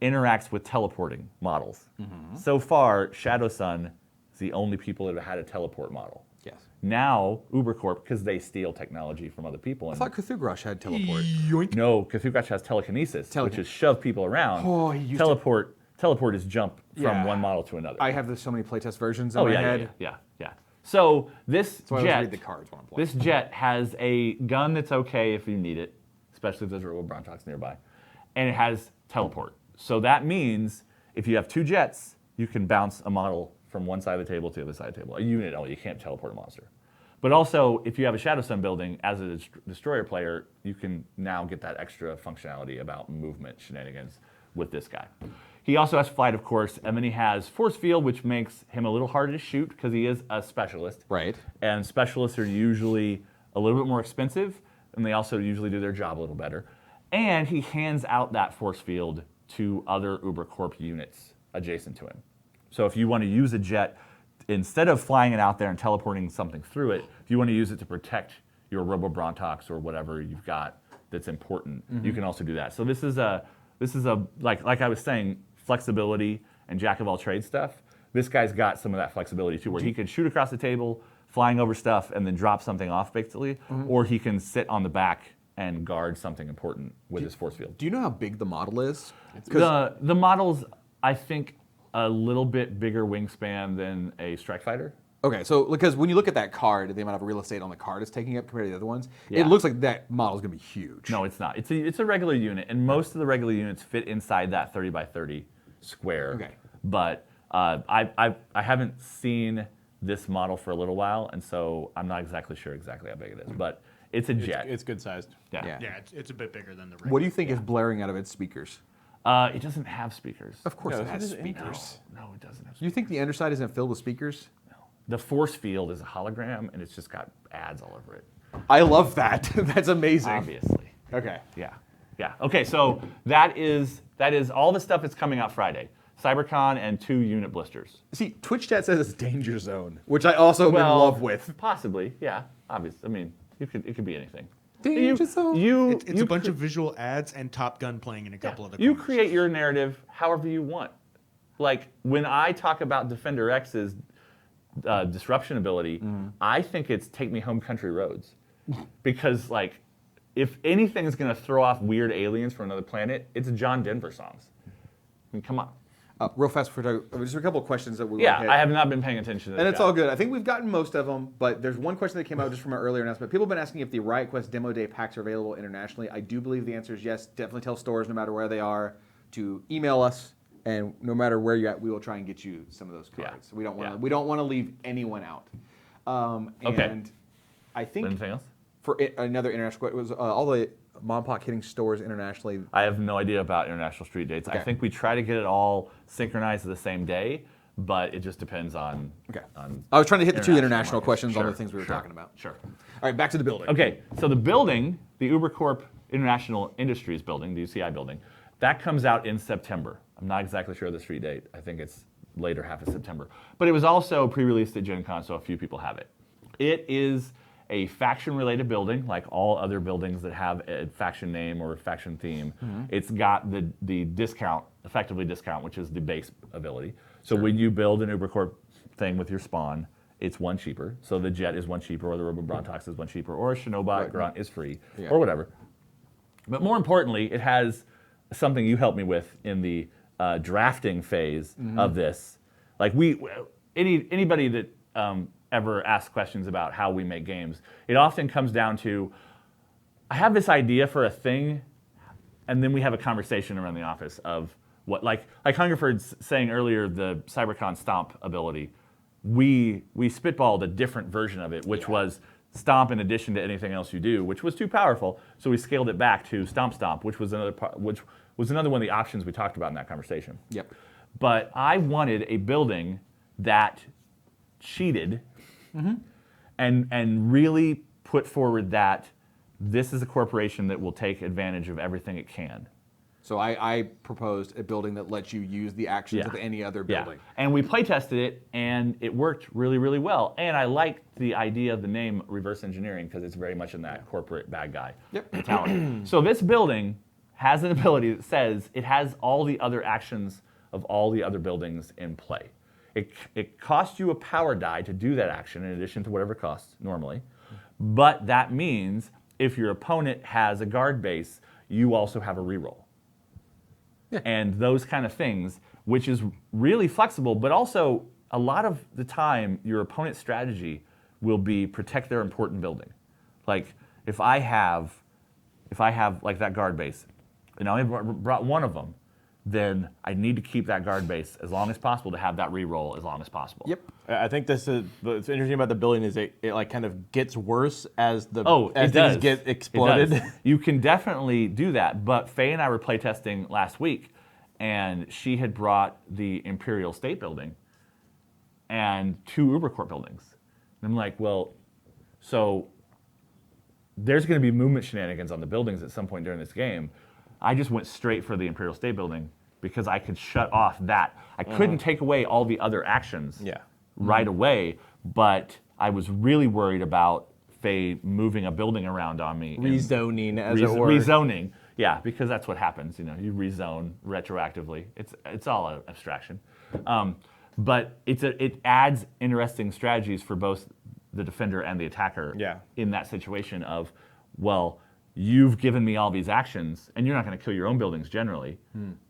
interacts with teleporting models. So far, Shadow Sun is the only people that have had a teleport model. Yes. Now, Ubercorp, because they steal technology from other people. I And thought Cthulhu had teleport. no, Cthulhu has telekinesis, which is shove people around. Oh, he used teleport is jump from Yeah. one model to another. I have so many playtest versions in my head. yeah. So this So I always jet, read the cards when I'm playing. this jet has a gun that's okay if you need it, especially if there's Robo Brontox nearby, and it has teleport. So that means if you have two jets, you can bounce a model from one side of the table to the other side of the table. A unit only, you can't teleport a monster. But also, if you have a Shadow Sun building, as a destroyer player, you can now get that extra functionality about movement shenanigans with this guy. He also has flight, of course, and then he has force field, which makes him a little harder to shoot because he is a specialist. Right. And specialists are usually a little bit more expensive, and they also usually do their job a little better. And he hands out that force field to other Ubercorp units adjacent to him. So if you want to use a jet, instead of flying it out there and teleporting something through it, if you want to use it to protect your Robo Brontox or whatever you've got that's important, you can also do that. So this is a like I was saying, flexibility and jack of all trades stuff. This guy's got some of that flexibility too, where he can shoot across the table, flying over stuff, and then drop something off basically, or he can sit on the back and guard something important with his force field. Do you know how big the model is? The model's, I think, a little bit bigger wingspan than a strike fighter. Okay, so because when you look at that card, the amount of real estate on the card it's taking up compared to the other ones, Yeah. it looks like that model's going to be huge. No, it's not. It's a regular unit, and most of the regular units fit inside that 30 by 30 square. Okay. But I haven't seen this model for a little while, and so I'm not exactly sure exactly how big it is. But it's a jet. It's good sized. Yeah. Yeah, it's a bit bigger than the regular. What do you think is blaring out of its speakers? It doesn't have speakers. Of course No, it has it- speakers. No, it doesn't have speakers. You think the underside isn't filled with speakers? The force field is a hologram, and it's just got ads all over it. I love that. That's amazing. Obviously. Okay. Yeah. Okay, so that is all the stuff that's coming out Friday. CyberCon and 2 unit blisters. See, Twitch chat says it's danger zone, which I also am in love with. Possibly, yeah. Obviously, I mean, it could be anything. Danger zone. It's a bunch of visual ads and Top Gun playing in a couple of the You corners. create your narrative however you want. Like when I talk about Defender X's disruption ability, I think it's Take Me Home Country Roads, because like if anything is going to throw off weird aliens from another planet, it's John Denver songs. I mean, come on. Real fast, just a couple of questions that we Yeah, hit. I have not been paying attention to And the it's chat. all good. I think we've gotten most of them, but there's one question that came out just from our earlier announcement. People have been asking if the Riot Quest Demo Day packs are available internationally. I do believe the answer is yes. Definitely tell stores, no matter where they are, to email us, and no matter where you're at, we will try and get you some of those cards. Yeah. We don't want to. Yeah. We don't want to leave anyone out. Okay. And I think Anything else? for another international question, it was all the Mom Pop hitting stores internationally. I have no idea about international street dates. Okay. I think we try to get it all synchronized the same day, but it just depends on. Okay. On I was trying to hit the two international markets. questions on Sure, the things we were sure, talking about. Sure. All right, back to the building. Okay, so the building, the Ubercorp International Industries building, the UCI building, that comes out in September. I'm not exactly sure of the street date. I think it's later half of September. But it was also pre-released at Gen Con, so a few people have it. It is a faction-related building, like all other buildings that have a faction name or a faction theme. Mm-hmm. It's got the discount, effectively discount, which is the base ability. So when you build an Ubercorp thing with your spawn, it's one cheaper. So the Jet is one cheaper, or the Robobrontox is one cheaper, or a Shinobi Grunt is free, or whatever. But more importantly, it has something you helped me with in the drafting phase of this. Like anybody that ever asks questions about how we make games, it often comes down to, I have this idea for a thing, and then we have a conversation around the office of what, like Hungerford's saying earlier, the Cybercon Stomp ability, we spitballed a different version of it, which was Stomp in addition to anything else you do, which was too powerful, so we scaled it back to Stomp Stomp, which was another one of the options we talked about in that conversation. Yep. But I wanted a building that cheated and really put forward that this is a corporation that will take advantage of everything it can. So I proposed a building that lets you use the actions of any other building. Yeah. And we play tested it, and it worked really, really well. And I liked the idea of the name reverse engineering because it's very much in that corporate bad guy mentality. So this building has an ability that says it has all the other actions of all the other buildings in play. It costs you a power die to do that action in addition to whatever it costs normally. But that means if your opponent has a guard base, you also have a reroll. And those kind of things, which is really flexible, but also a lot of the time your opponent's strategy will be protect their important building. Like if I have like that guard base, and I only brought one of them, then I need to keep that guard base as long as possible to have that reroll as long as possible. Yep. I think this is what's interesting about the building is it like kind of gets worse as it things does. get exploded. It does. You can definitely do that, but Faye and I were playtesting last week, and she had brought the Imperial State Building and 2 Ubercorp buildings. And I'm like, well, so there's going to be movement shenanigans on the buildings at some point during this game. I just went straight for the Imperial State Building because I could shut off that. I couldn't take away all the other actions right away, but I was really worried about Faye moving a building around on me. Rezoning, as it were. Rezoning, yeah, because that's what happens. You know, you rezone retroactively. It's all an abstraction, but it adds interesting strategies for both the defender and the attacker. In that situation of, well, you've given me all these actions, and you're not going to kill your own buildings generally,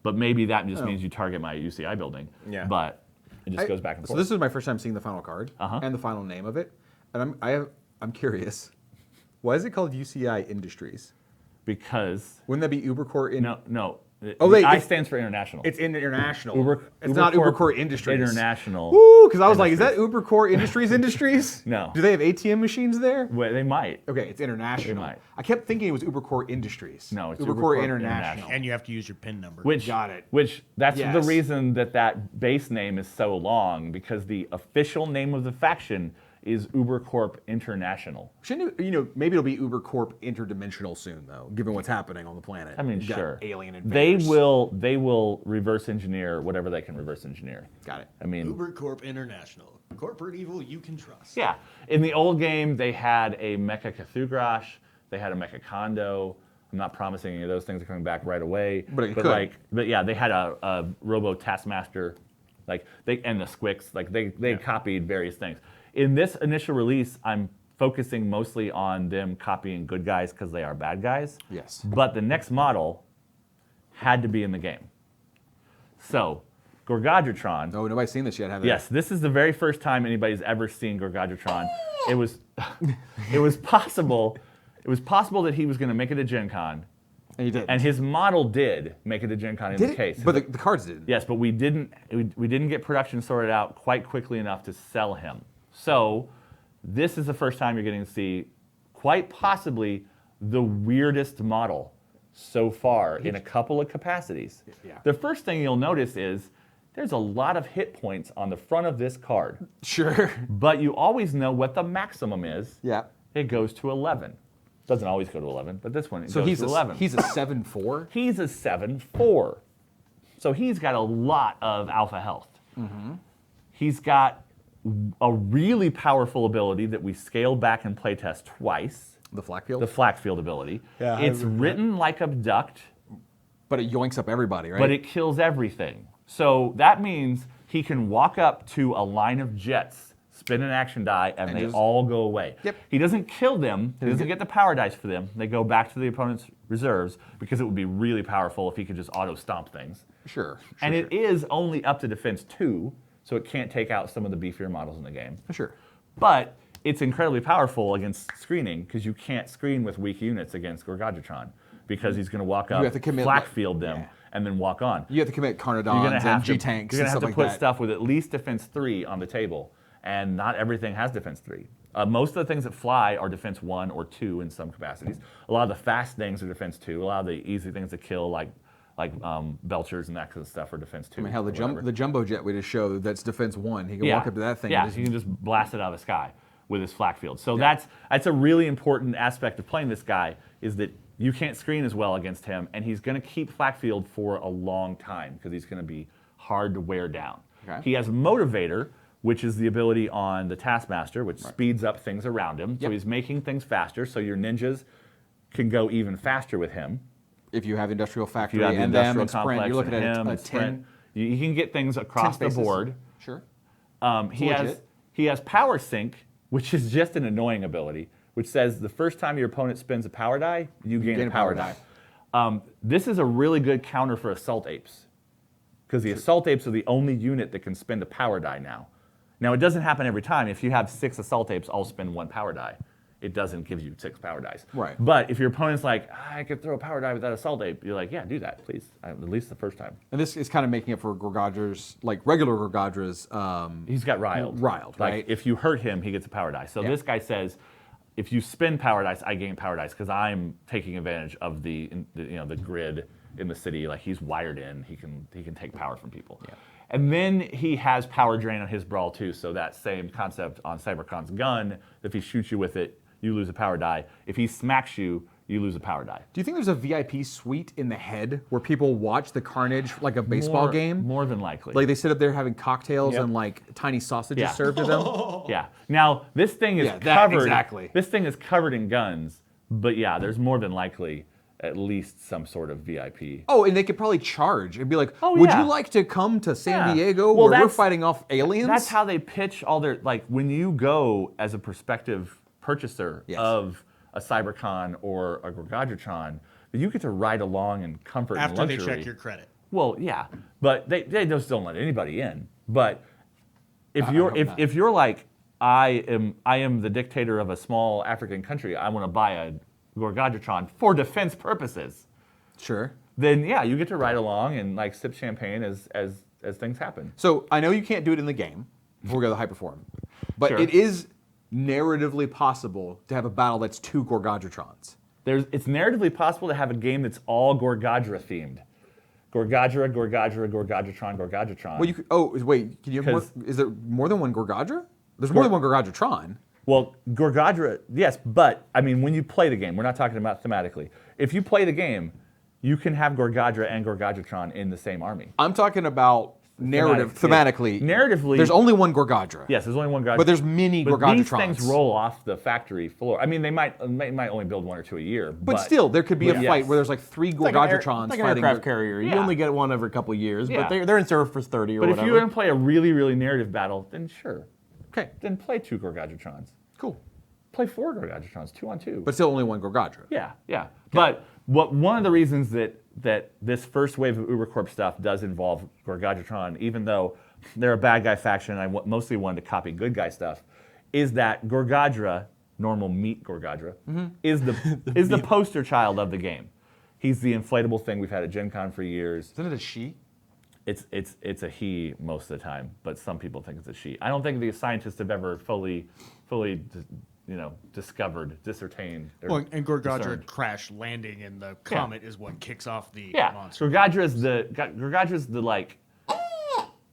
but maybe that just means you target my UCI building. But it just goes back and forth. So this is my first time seeing the final card and the final name of it, and I'm curious, why is it called UCI Industries? Because wouldn't that be Ubercorp? No. Oh wait, I stands for international. It's international. It's Ubercorp not Ubercorp Industries. International. Woo! Because I was like, is that Ubercorp Industries? No. Do they have ATM machines there? Well, they might. Okay, it's international. They might. I kept thinking it was Ubercorp Industries. No, it's Ubercorp Ubercorp International. And you have to use your PIN number. Got it. Which that's Yes. the reason that base name is so long, because the official name of the faction is Ubercorp International. Shouldn't it, maybe it'll be Ubercorp Interdimensional soon, though, given what's happening on the planet. I mean, You got sure. Alien invaders. They will reverse engineer whatever they can reverse engineer. Got it. I mean, Ubercorp International. Corporate evil you can trust. yeah. In the old game, they had a Mecha Cthulhu, they had a Mecha Kondo. I'm not promising any of those things are coming back right away. But it could. But yeah, they had a Robo Taskmaster, and the Squicks. They copied various things. In this initial release, I'm focusing mostly on them copying good guys because they are bad guys. Yes. But the next model had to be in the game. So, Gorgotron. Oh, nobody's seen this yet, have they? Yes, this is the very first time anybody's ever seen Gorgotron. It was, it was possible that he was going to make it to Gen Con. And he did. And his model did make it to Gen Con in the case. But the cards didn't. Yes, but we didn't get production sorted out quite quickly enough to sell him. So this is the first time you're getting to see quite possibly the weirdest model so far in a couple of capacities. Yeah. The first thing you'll notice is there's a lot of hit points on the front of this card. Sure. But you always know what the maximum is. Yeah. It goes to 11. Doesn't always go to 11, but this one So goes to 11. He's a 7/4? He's a 7/4. So he's got a lot of alpha health. Mm-hmm. He's got a really powerful ability that we scaled back in playtest twice. The flak field? The flak field ability. Yeah, it's written like Abduct, But it yoinks up everybody, right? but it kills everything. So that means he can walk up to a line of jets, spin an action die, and they all go away. Yep. He doesn't kill them. He doesn't get the power dice for them. They go back to the opponent's reserves because it would be really powerful if he could just auto-stomp things. Sure. And it is only up to defense 2, so it can't take out some of the beefier models in the game. Sure. But it's incredibly powerful against screening because you can't screen with weak units against Gorgotron because he's going to walk up, have to commit, flak field them, yeah. and then walk on. You have to commit You're Carnotrons gonna have and to, G-Tanks you're and gonna have stuff to like put that. stuff with at least defense 3 on the table, and not everything has defense 3. Most of the things that fly are defense 1 or 2 in some capacities. A lot of the fast things are defense 2. A lot of the easy things to kill, like Belchers and that kind of stuff, are defense 2. I mean, hell, the jumbo jet we just showed, that's defense 1. He can Yeah. walk up to that thing. Yeah, and just, he can just blast it out of the sky with his flak field. So that's a really important aspect of playing this guy, is that you can't screen as well against him, and he's going to keep flak field for a long time because he's going to be hard to wear down. Okay. He has Motivator, which is the ability on the Taskmaster, which speeds up things around him. So he's making things faster, so your ninjas can go even faster with him. if you have Industrial If Factory you have the and them industrial and Sprint, complex you're looking and at him a and 10. Sprint, you can get things across the spaces. board. Sure. He has Power Sync, which is just an annoying ability, which says the first time your opponent spins a power die, you gain a power die. This is a really good counter for Assault Apes, because the Assault Apes are the only unit that can spend a power die now. Now, it doesn't happen every time. If you have 6 Assault Apes all spend 1 power die, it doesn't give you 6 power dice. Right. But if your opponent's like, I could throw a power die with that Assault Ape, you're like, yeah, do that, please, at least the first time. And this is kind of making up for Gorgadra's, like regular Gorgadra's. He's got riled. Riled, like, right? if you hurt him, he gets a power die. So this guy says, if you spend power dice, I gain power dice because I'm taking advantage of the grid in the city. Like, he's wired in, he can take power from people. Yeah. And then he has power drain on his brawl too. So that same concept on Cybercon's gun, if he shoots you with it, you lose a power die. If he smacks you, you lose a power die. Do you think there's a VIP suite in the head where people watch the carnage like a baseball game? More than likely. Like they sit up there having cocktails and like tiny sausages served to them? Yeah. Now, this thing is that, covered. exactly. This thing is covered in guns, but yeah, there's more than likely at least some sort of VIP. Oh, and they could probably charge and be like, Oh, would yeah. you like to come to San Yeah. Diego Well, where we're that's- fighting off aliens? That's how they pitch all their, like, when you go as a prospective purchaser of a Cybercon or a Gorgotron, you get to ride along in comfort and After luxury. they check your credit. Well, yeah, but they just don't let anybody in. But if I you're hope not. if you're like, I am the dictator of a small African country, I want to buy a Gorgotron for defense purposes, Sure. then yeah, you get to ride along and like sip champagne as things happen. So I know you can't do it in the game before we go to the Hyperform, but Sure. it is narratively possible to have a battle that's 2 Gorgotrons. It's narratively possible to have a game that's all Gorgadra themed. Gorgadra, Gorgotron. Well, you could, wait, can you have more, 'Cause- is there more than one Gorgadra? There's more than one Gorgotron. Well, Gorgadra, yes, but I mean, when you play the game, we're not talking about thematically. If you play the game, you can have Gorgadra and Gorgotron in the same army. I'm talking about thematically. Narratively, There's only one Gorgadra. yes, there's only one Gorgadra. But there's many But these Gorgotrons. things roll off the factory floor. I mean, they might only build 1 or 2 a year. But still, there could be a Yes. fight where there's like 3 Gorgotrons like an fighting. aircraft carrier. You Yeah. only get one every couple of years, Yeah. but they're in service for 30 or But if whatever. you're going to play a really, really narrative battle, then sure. Okay, Then play 2 Gorgotrons. cool. Play 4 Gorgotrons, 2 on 2. But still only one Gorgadra. Yeah. But one of the reasons that that this first wave of Ubercorp stuff does involve Gorgotron, even though they're a bad guy faction and I mostly wanted to copy good guy stuff, is that Gorgodra, normal meat Gorgodra, is the poster child of the game. He's the inflatable thing we've had at Gen Con for years. Isn't it a she? It's a he most of the time, but some people think it's a she. I don't think the scientists have ever fully discovered, discertained. Well, and Gorgodra crash landing in the comet is what kicks off the monster. Gorgodra's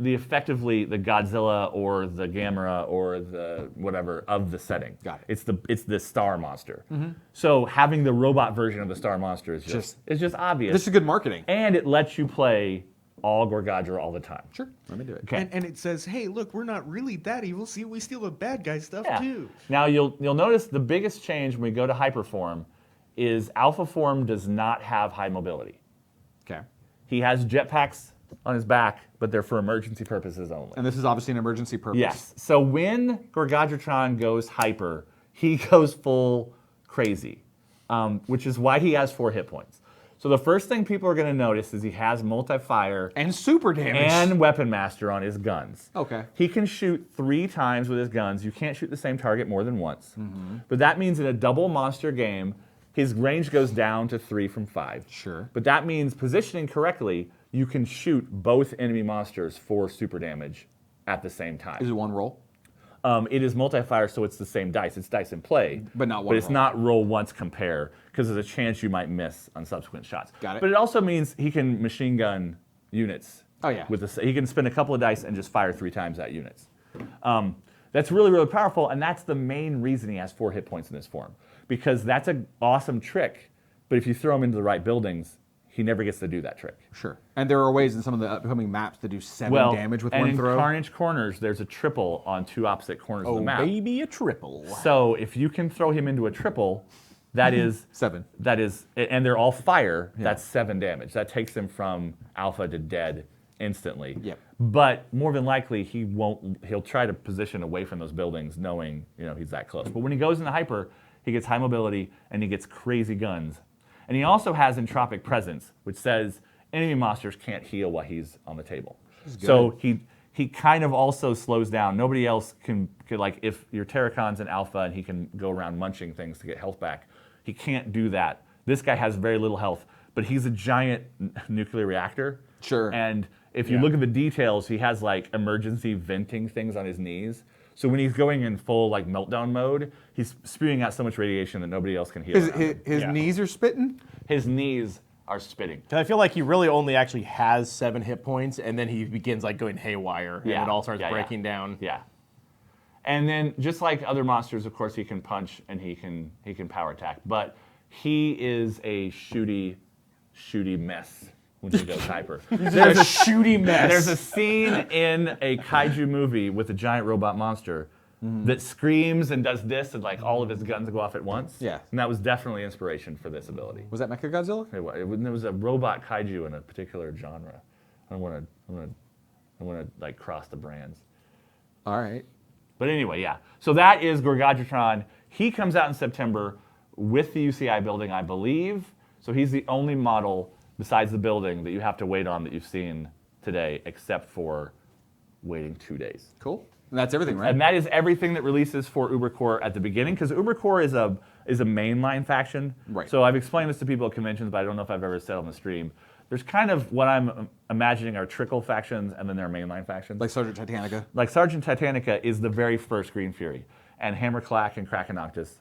effectively the Godzilla or the Gamera or the whatever of the setting. Got it. It's the star monster. So having the robot version of the star monster is just obvious. This is good marketing. And it lets you play all Gorgodra all the time. Sure, let me do it. Okay. And it says, hey, look, we're not really that evil. See, we steal the bad guy stuff too. Now you'll notice the biggest change when we go to Hyperform is Alpha Form does not have high mobility. Okay. He has jetpacks on his back, but they're for emergency purposes only. And this is obviously an emergency purpose. Yes. So when Gorgotron goes hyper, he goes full crazy, which is why he has 4 hit points. So the first thing people are going to notice is he has multi-fire And super damage. and Weapon Master on his guns. Okay. He can shoot 3 times with his guns. You can't shoot the same target more than once. But that means in a double monster game, his range goes down to 3 from 5. Sure. But that means positioning correctly, you can shoot both enemy monsters for super damage at the same time. Is it one roll? It is multi-fire, so it's the same dice. It's dice in play. But not one But it's roll. not roll once compare, because there's a chance you might miss on subsequent shots. Got it. But it also means he can machine gun units. Oh, yeah. He can spend a couple of dice and just fire 3 times at units. That's really, really powerful, and that's the main reason he has 4 hit points in this form. Because that's an awesome trick, but if you throw him into the right buildings, he never gets to do that trick. Sure. And there are ways in some of the upcoming maps to do 7 damage with and one in throw. Carnage Corners, there's a triple on 2 opposite corners of the map. Baby, a triple. So if you can throw him into a triple, that is 7. That is, and they're all fire. That's 7 damage. That takes him from alpha to dead instantly. Yep. But more than likely, he won't. He'll try to position away from those buildings, knowing he's that close. But when he goes into hyper, he gets high mobility and he gets crazy guns. And he also has entropic presence, which says enemy monsters can't heal while he's on the table. So he kind of also slows down. Nobody else can like, if your Terracon's in alpha and he can go around munching things to get health back, he can't do that. This guy has very little health, but he's a giant nuclear reactor. Sure. And if you look at the details, he has like emergency venting things on his knees. So when he's going in full like meltdown mode, he's spewing out so much radiation that nobody else can heal. His knees are spitting? His knees are spitting. I feel like he really only actually has 7 hit points, and then he begins like going haywire, and it all starts breaking down. Yeah. And then just like other monsters, of course, he can punch and he can power attack. But he is a shooty mess when he goes hyper. There's a shooty mess. There's a scene in a kaiju movie with a giant robot monster that screams and does this, and like all of his guns go off at once. Yeah. And that was definitely inspiration for this ability. Was that Mechagodzilla? It was a robot kaiju in a particular genre. I want to like cross the brands. All right. But anyway, yeah. So that is Gorgotron. He comes out in September with the UCI building, I believe. So he's the only model besides the building that you have to wait on that you've seen today, except for waiting 2 days. Cool. And that's everything, right? And that is everything that releases for Ubercorp at the beginning, because Ubercorp is a mainline faction. Right. So I've explained this to people at conventions, but I don't know if I've ever said on the stream. There's kind of what I'm imagining are trickle factions, and then there are mainline factions. Like Sergeant Titanica. Like Sergeant Titanica is the very first Green Fury, and Hammerclack and Krakenoctus.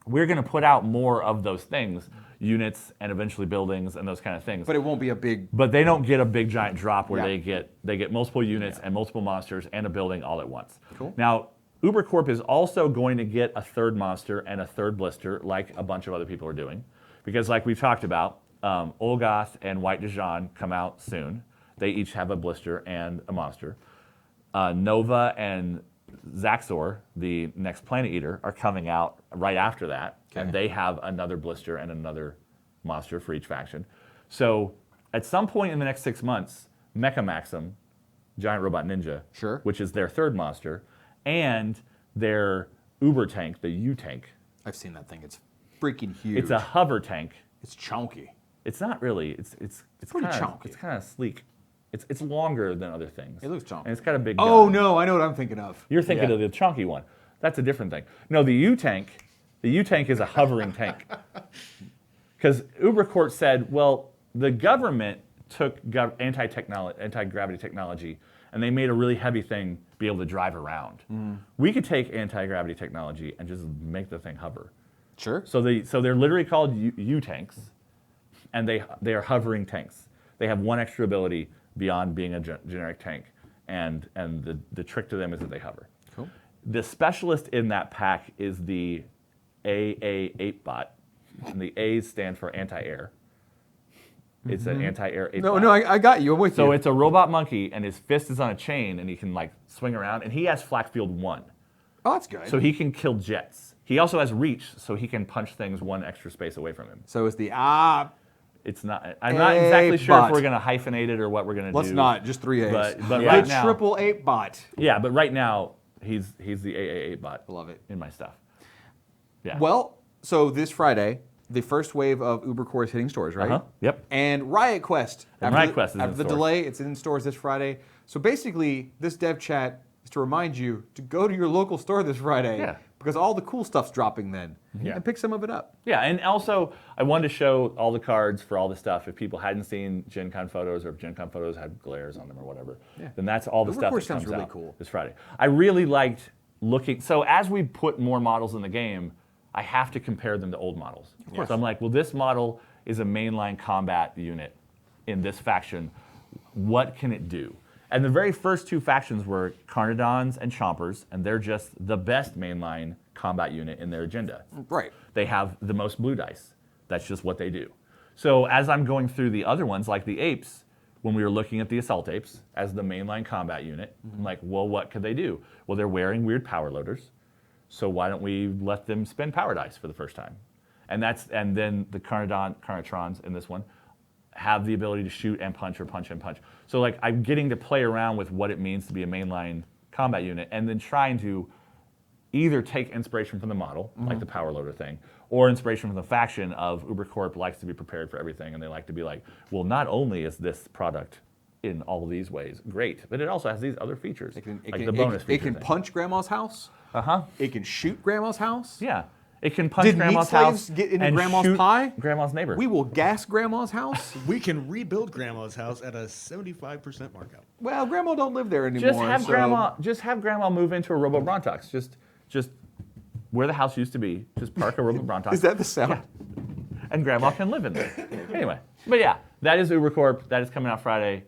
We're going to put out more of those things, units and eventually buildings and those kind of things. But it won't be a big... But they don't get a big giant drop where they get multiple units and multiple monsters and a building all at once. Cool. Now, Ubercorp is also going to get a 3rd monster and a 3rd blister, like a bunch of other people are doing, because like we've talked about, Olgoth and White Dijon come out soon. They each have a blister and a monster. Nova and Zaxor, the next Planet Eater, are coming out right after that, and they have another blister and another monster for each faction. So at some point in the next 6 months, Mecha Maxim, Giant Robot Ninja, which is their 3rd monster, and their Uber tank, the U tank. I've seen that thing. It's freaking huge. It's a hover tank. It's chunky. It's not really. It's pretty kinda, chunky. It's kind of sleek. It's longer than other things. It looks chunky. And it's got a big Oh gun. no, I know what I'm thinking of. You're thinking of the chunky one. That's a different thing. No, the U-Tank. The U-Tank is a hovering tank. Because Ubercorp said, well, the government took anti-gravity technology, and they made a really heavy thing be able to drive around. We could take anti-gravity technology and just make the thing hover. Sure. So they're literally called U-Tanks, and they are hovering tanks. They have one extra ability beyond being a generic tank, and the trick to them is that they hover. Cool. The specialist in that pack is the AA8 bot, and the A's stand for anti-air. It's an anti-air 8 bot. No, I got you. I'm with you. So it's a robot monkey, and his fist is on a chain, and he can like swing around, and he has flak field 1. Oh, that's good. So he can kill jets. He also has reach, so he can punch things one extra space away from him. So it's the It's not. I'm not exactly sure bot. if we're going to hyphenate it or what we're going to do. Let's not, just 3 A's. But the right now, triple 8 bot. yeah. But right now, he's the AA8 bot. Love it. In my stuff. Yeah. Well, so this Friday, the first wave of Ubercorp is hitting stores, right? Yep. And Riot Quest. And Riot Quest is after in the stores. delay, it's in stores this Friday. So basically, this dev chat is to remind you to go to your local store this Friday. Yeah. Because all the cool stuff's dropping then. Yeah. And pick some of it up. Yeah, and also I wanted to show all the cards for all the stuff. If people hadn't seen Gen Con photos, or if Gen Con photos had glares on them or whatever, then that's all the stuff Ubercorp that sounds comes really out cool. this Friday. I really liked looking. So as we put more models in the game, I have to compare them to old models. course. So I'm like, well, this model is a mainline combat unit in this faction. What can it do? And the very first 2 factions were Carnotrons and Chompers, and they're just the best mainline combat unit in their agenda. Right. They have the most blue dice. That's just what they do. So as I'm going through the other ones, like the apes, when we were looking at the assault apes as the mainline combat unit, I'm like, well, what could they do? Well, they're wearing weird power loaders, so why don't we let them spend power dice for the first time? And then the Carnotrons in this one have the ability to shoot and punch or punch and punch. So like I'm getting to play around with what it means to be a mainline combat unit, and then trying to either take inspiration from the model, like the power loader thing, or inspiration from the faction of Ubercorp likes to be prepared for everything, and they like to be like, well, not only is this product in all these ways great, but it also has these other features, the bonus It feature can thing. punch Grandma's house. It can shoot Grandma's house. Yeah, it can punch Did Grandma's meat house slaves get into and Grandma's shoot pie? Grandma's neighbor. We will gas Grandma's house. We can rebuild Grandma's house at a 75% markup. Well, Grandma don't live there anymore. Just have Grandma move into a Robo Brontox. Just where the house used to be. Just park a Robo Brontox. Is that the sound? And Grandma can live in there. Anyway, but yeah, that is Ubercorp. That is coming out Friday.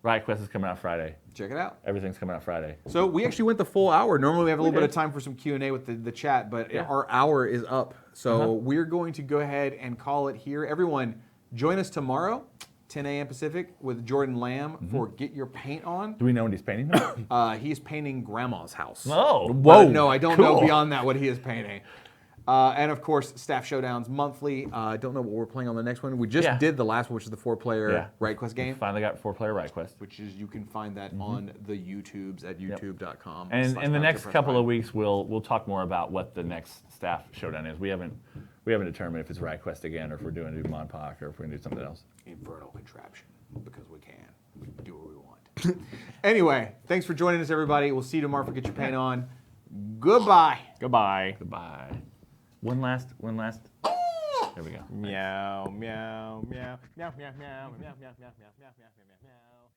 Riot Quest is coming out Friday. Check it out. Everything's coming out Friday. So we actually went the full hour. Normally we have a little bit of did. time for some Q&A with the chat, but Yeah. our hour is up. So we're going to go ahead and call it here. Everyone, join us tomorrow, 10 a.m. Pacific, with Jordan Lamb for Get Your Paint On. Do we know what he's painting now? He's painting Grandma's house. Oh, Whoa. No, I don't know cool. beyond that what he is painting. And of course, Staff Showdowns monthly. I don't know what we're playing on the next one. We just did the last one, which is the 4-player Riot Quest game. Finally got 4-player Riot Quest. Which is, you can find that on the YouTubes at youtube.com. And in the next couple of weeks, we'll talk more about what the next Staff Showdown is. We haven't determined if it's Riot Quest again, or if we're doing a Monpoc, or if we're going to do something else. Infernal contraption, because we can. We can do what we want. Anyway, thanks for joining us, everybody. We'll see you tomorrow for Get Your Paint On. Goodbye. Goodbye. Goodbye. One last. There we go. Meow, meow, meow, meow, meow, meow, meow, meow, meow, meow, meow, meow, meow, meow.